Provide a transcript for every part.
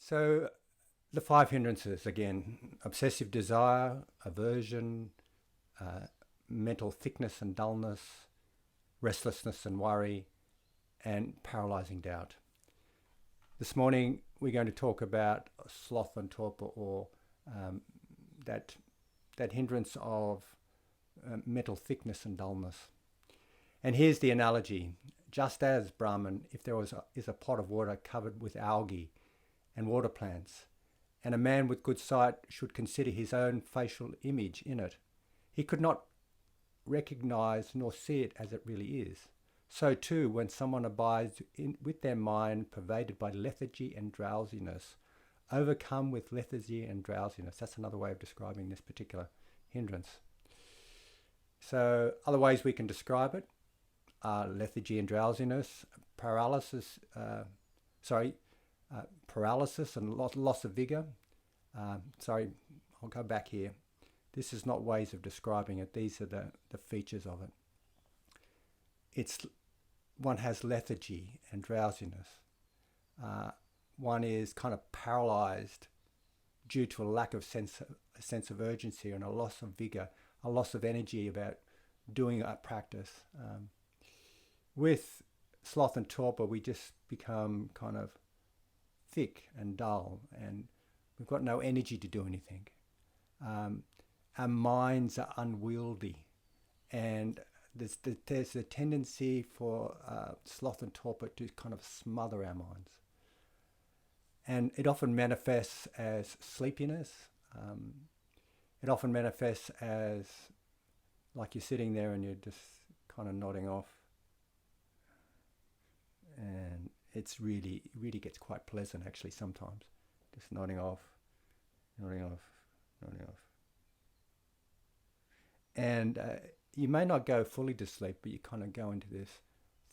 So the five hindrances again: obsessive desire, aversion, mental thickness and dullness, restlessness and worry, and paralyzing doubt. This morning we're going to talk about sloth and torpor, or that hindrance of mental thickness and dullness. And here's the analogy: just as, Brahman, if there is a pot of water covered with algae and water plants, and a man with good sight should consider his own facial image in it, he could not recognize nor see it as it really is. So too, when someone abides with their mind pervaded by lethargy and drowsiness, overcome with lethargy and drowsiness. That's another way of describing this particular hindrance. So other ways we can describe it are lethargy and drowsiness, paralysis and loss of vigor. I'll go back here. This is not ways of describing it. These are the features of it. One has lethargy and drowsiness. One is kind of paralyzed due to a lack of sense of urgency and a loss of vigor, a loss of energy about doing a practice. With sloth and torpor, we just become kind of thick and dull, and we've got no energy to do anything. Our minds are unwieldy, and there's a tendency for sloth and torpor to kind of smother our minds. And it often manifests as sleepiness. It often manifests as like you're sitting there and you're just kind of nodding off. And it really gets quite pleasant actually sometimes. Just nodding off. And you may not go fully to sleep, but you kind of go into this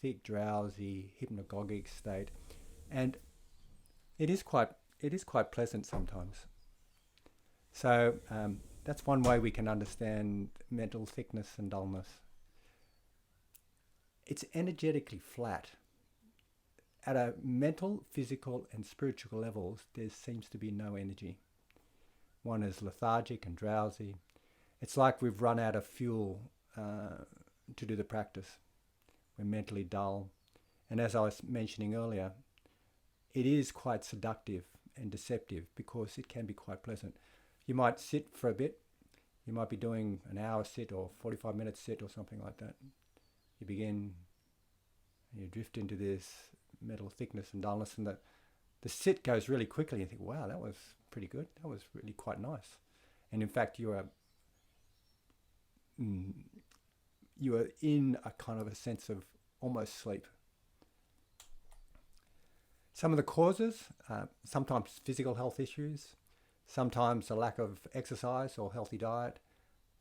thick, drowsy, hypnagogic state. And it is quite pleasant sometimes. So that's one way we can understand mental thickness and dullness. It's energetically flat. At a mental, physical, and spiritual levels, there seems to be no energy. One is lethargic and drowsy. It's like we've run out of fuel to do the practice. We're mentally dull. And as I was mentioning earlier, it is quite seductive and deceptive because it can be quite pleasant. You might sit for a bit. You might be doing an hour sit or 45 minutes sit or something like that. You begin, you drift into this mental thickness and dullness, and the sit goes really quickly. You think, wow, that was pretty good. That was really quite nice. And in fact, you are in a kind of a sense of almost sleep. Some of the causes, sometimes physical health issues, sometimes a lack of exercise or healthy diet,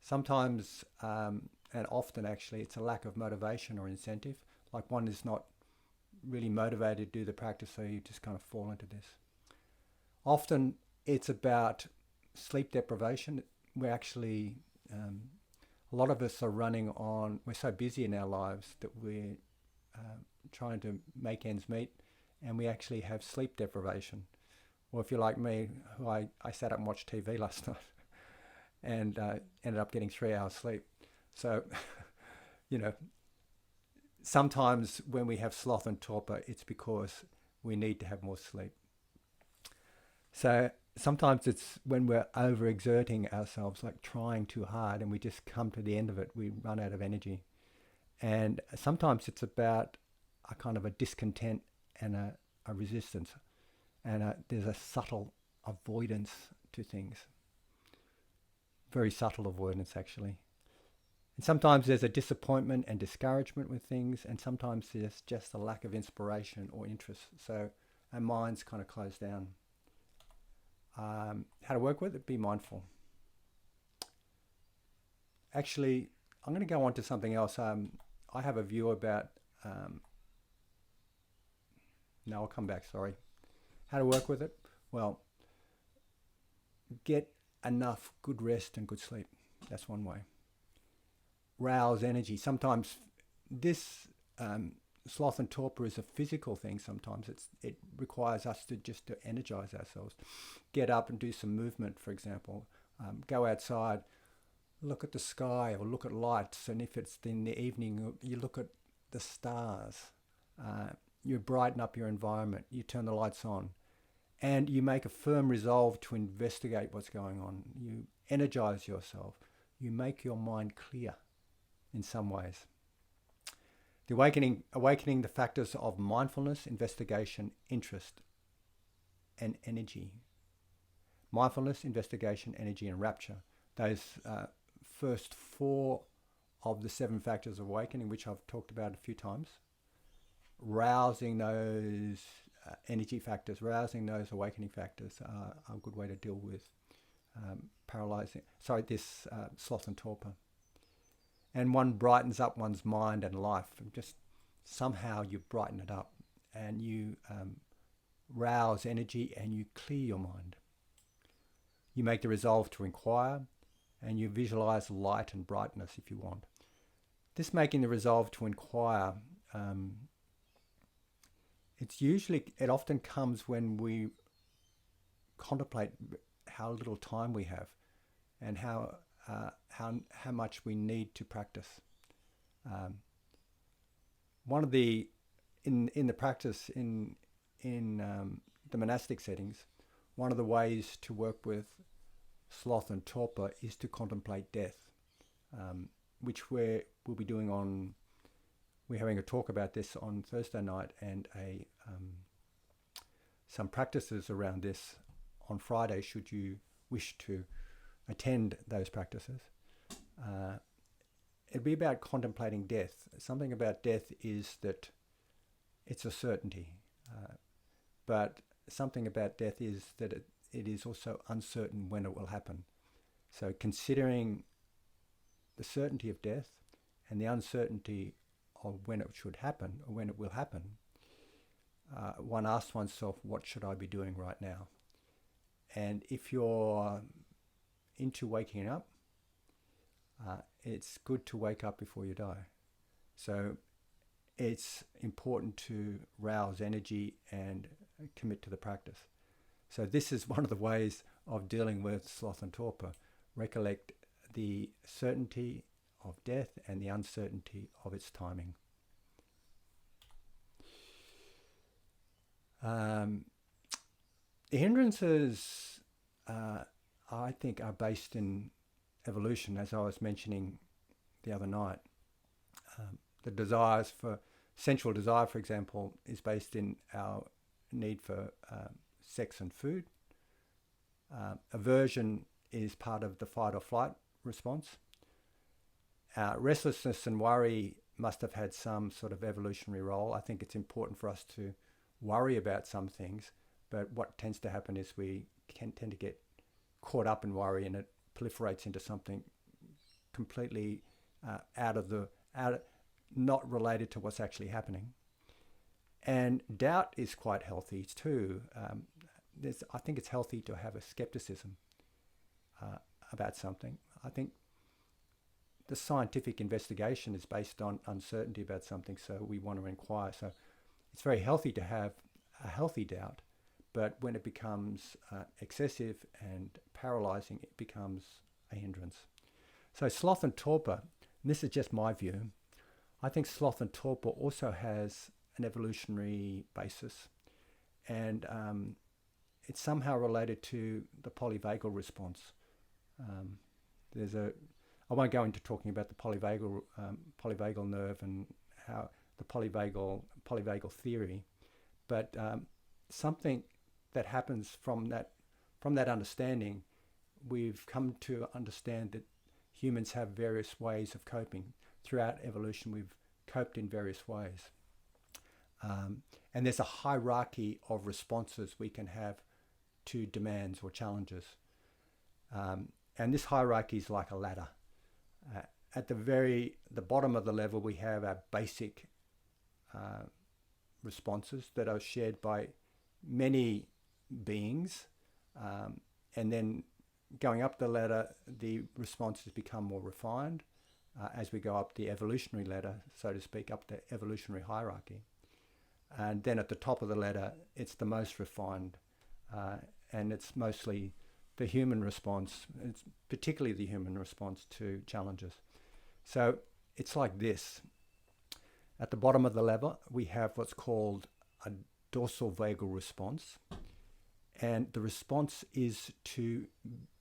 sometimes, and often actually, it's a lack of motivation or incentive. Like one is not really motivated to do the practice, so you just kind of fall into this. Often it's about sleep deprivation. We're actually, a lot of us are we're so busy in our lives that we're trying to make ends meet, and we actually have sleep deprivation. Or if you're like me, who I sat up and watched TV last night and ended up getting 3 hours sleep. So, sometimes when we have sloth and torpor, it's because we need to have more sleep. So sometimes it's when we're overexerting ourselves, like trying too hard, and we just come to the end of it. We run out of energy. And sometimes it's about a kind of a discontent and a resistance. And there's a subtle avoidance to things. Very subtle avoidance, actually. And sometimes there's a disappointment and discouragement with things, and sometimes there's just a lack of inspiration or interest. So our minds kind of close down. How to work with it? Be mindful. Actually, I'm going to go on to something else. I have a view about... I'll come back, sorry. How to work with it? Well, get enough good rest and good sleep. That's one way. Rouse energy. Sometimes this sloth and torpor is a physical thing sometimes. It requires us to energize ourselves. Get up and do some movement, for example. Go outside, look at the sky or look at lights. And if it's in the evening, you look at the stars. You brighten up your environment. You turn the lights on. And you make a firm resolve to investigate what's going on. You energize yourself. You make your mind clear in some ways. The awakening the factors of mindfulness, investigation, interest, and energy. Mindfulness, investigation, energy, and rapture. Those first 4 of the 7 factors of awakening, which I've talked about a few times. Rousing those energy factors, rousing those awakening factors are a good way to deal with this sloth and torpor. And one brightens up one's mind and life. And just somehow you brighten it up and you rouse energy and you clear your mind. You make the resolve to inquire and you visualize light and brightness if you want. This making the resolve to inquire, it often comes when we contemplate how little time we have and how much we need to practice. One of the in the practice in the monastic settings, one of the ways to work with sloth and torpor is to contemplate death, which we'll be doing we're having a talk about this on Thursday night and some practices around this on Friday should you wish to attend those practices. It'd be about contemplating death. Something about death is that it's a certainty, but something about death is that it is also uncertain when it will happen. So considering the certainty of death and the uncertainty of when it should happen or when it will happen, one asks oneself, what should I be doing right now? And if you're into waking up, it's good to wake up before you die. So it's important to rouse energy and commit to the practice. So this is one of the ways of dealing with sloth and torpor. Recollect the certainty of death and the uncertainty of its timing. The hindrances, I think, are based in evolution, as I was mentioning the other night. The sensual desire, for example, is based in our need for sex and food. Aversion is part of the fight or flight response. Restlessness and worry must have had some sort of evolutionary role. I think it's important for us to worry about some things, but what tends to happen is we tend to get caught up in worry and it proliferates into something completely not related to what's actually happening. And doubt is quite healthy too. I think it's healthy to have a skepticism about something. I think the scientific investigation is based on uncertainty about something, so we want to inquire. So it's very healthy to have a healthy doubt, but when it becomes excessive and paralyzing, it becomes a hindrance. So sloth and torpor, and this is just my view, I think sloth and torpor also has an evolutionary basis, and it's somehow related to the polyvagal response. I won't go into talking about the polyvagal nerve and how the polyvagal theory, but something that happens from that understanding, we've come to understand that humans have various ways of coping. Throughout evolution, we've coped in various ways. And there's a hierarchy of responses we can have to demands or challenges. And this hierarchy is like a ladder. At the bottom of the level, we have our basic responses that are shared by many beings. And then going up the ladder, the responses become more refined. as we go up the evolutionary ladder, so to speak, up the evolutionary hierarchy. And then at the top of the ladder, it's the most refined, and it's mostly the human response. It's particularly the human response to challenges. So it's like this. At the bottom of the ladder, we have what's called a dorsal vagal response. And the response is to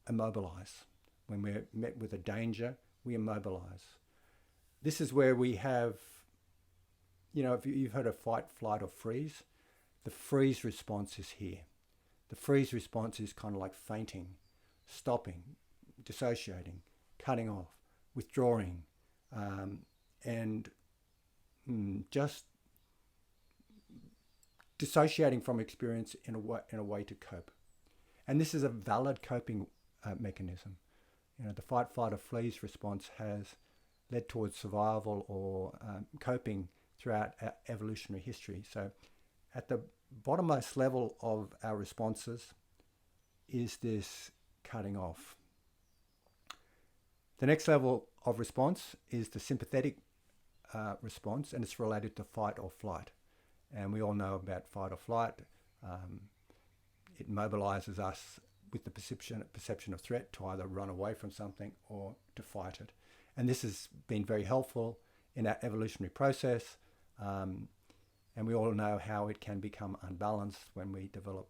immobilize. When we're met with a danger, we immobilize. This is where we have, if you've heard of fight, flight, or freeze, the freeze response is here. The freeze response is kind of like fainting, stopping, dissociating, cutting off, withdrawing, and just dissociating from experience in a way to cope. And this is a valid coping mechanism. The fight, flight, or freeze response has led towards survival or coping throughout our evolutionary history. So at the bottommost level of our responses is this cutting off. The next level of response is the sympathetic response, and it's related to fight or flight. And we all know about fight or flight. It mobilizes us with the perception of threat to either run away from something or to fight it. And this has been very helpful in our evolutionary process. And we all know how it can become unbalanced when we develop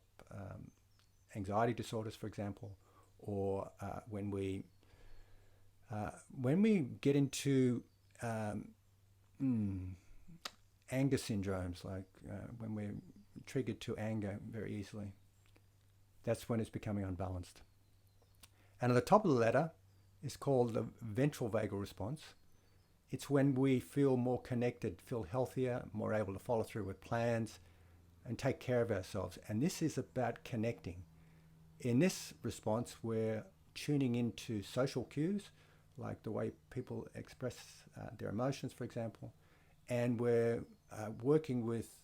anxiety disorders, for example, or when we get into anger syndromes, like when we're triggered to anger very easily. That's when it's becoming unbalanced. And at the top of the ladder is called the ventral vagal response. It's when we feel more connected, feel healthier, more able to follow through with plans and take care of ourselves. And this is about connecting. In this response, we're tuning into social cues, like the way people express their emotions, for example. And we're working with,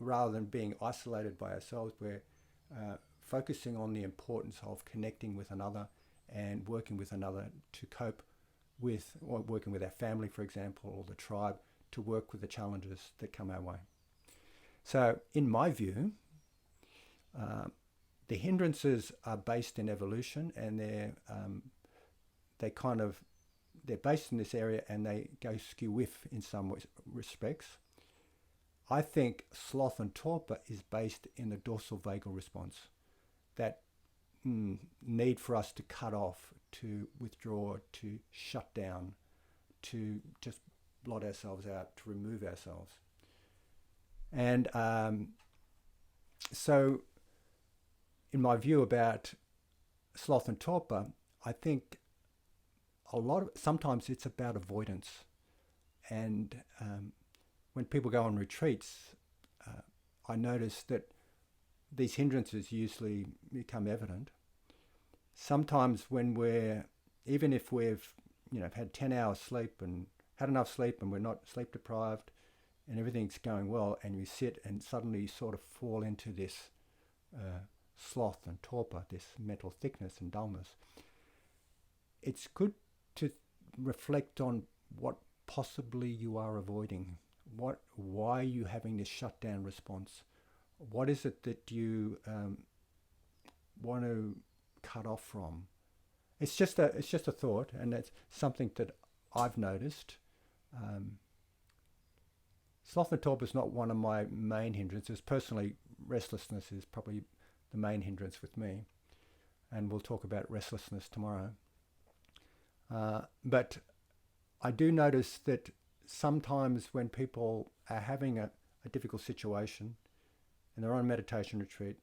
rather than being isolated by ourselves, we're focusing on the importance of connecting with another and working with another to cope with, or working with our family, for example, or the tribe, to work with the challenges that come our way. So in my view, the hindrances are based in evolution, and they're based in this area, and they go skew-whiff in some respects. I think sloth and torpor is based in the dorsal vagal response. That need for us to cut off, to withdraw, to shut down, to just blot ourselves out, to remove ourselves. And so in my view about sloth and torpor, I think sometimes it's about avoidance. And when people go on retreats, I notice that these hindrances usually become evident. Sometimes when even if we've had 10 hours sleep and had enough sleep and we're not sleep deprived and everything's going well, and you sit and suddenly you sort of fall into this sloth and torpor, this mental thickness and dullness, it's good to reflect on what possibly you are avoiding. Why are you having this shutdown response? What is it that you want to cut off from? It's just a thought, and it's something that I've noticed. Sloth and torpor is not one of my main hindrances. Personally, restlessness is probably the main hindrance with me, and we'll talk about restlessness tomorrow. But I do notice that sometimes when people are having a difficult situation and they're on a meditation retreat,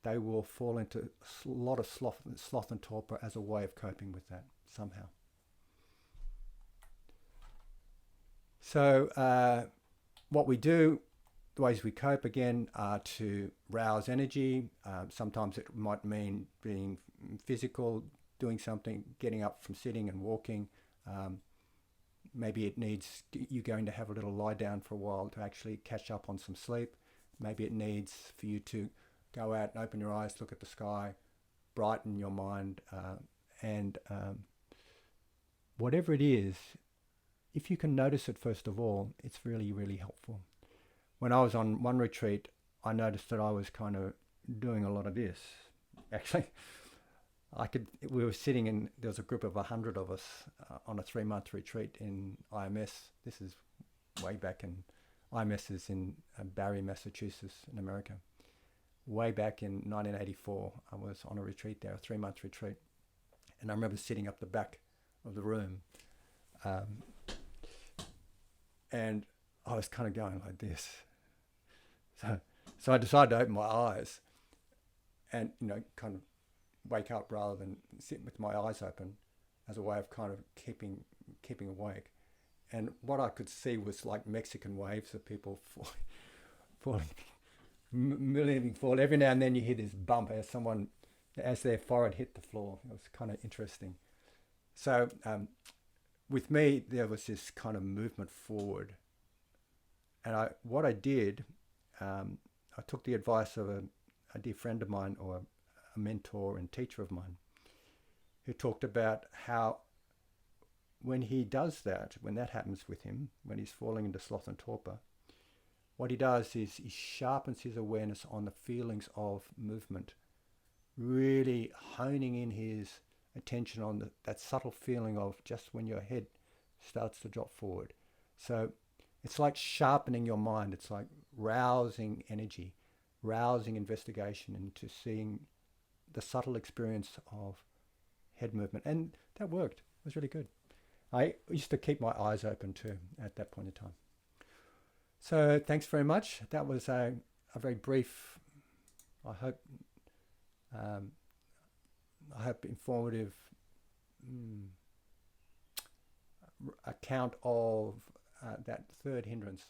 they will fall into a lot of sloth and torpor as a way of coping with that somehow. So what we do, the ways we cope again, are to rouse energy. Sometimes it might mean being physical, doing something, getting up from sitting and walking. Maybe it needs you going to have a little lie down for a while to actually catch up on some sleep. Maybe it needs for you to go out and open your eyes, look at the sky, brighten your mind, and whatever it is, if you can notice it first of all, it's really, really helpful. When I was on one retreat, I noticed that I was kind of doing a lot of this. Actually, we were sitting in, there was a group of 100 of us on a 3-month retreat in IMS. This is way back in, IMS is in Barre, Massachusetts in America. Way back in 1984, I was on a retreat there, a 3-month retreat. And I remember sitting up the back of the room, and I was kind of going like this. So I decided to open my eyes and, kind of wake up rather than sit with my eyes open, as a way of kind of keeping awake. And what I could see was like Mexican waves of people falling, million fall. Every now and then you hear this bump as their forehead hit the floor. It was kind of interesting. So with me, there was this kind of movement forward. And what I did, I took the advice of a dear friend of mine, or a mentor and teacher of mine, who talked about how when he does that, when that happens with him, when he's falling into sloth and torpor, what he does is he sharpens his awareness on the feelings of movement, really honing in his attention on that subtle feeling of just when your head starts to drop forward. So it's like sharpening your mind. It's like rousing energy, rousing investigation into seeing the subtle experience of head movement. And that worked. It was really good. I used to keep my eyes open too at that point in time. So thanks very much. That was a very brief, I hope informative account of that third hindrance.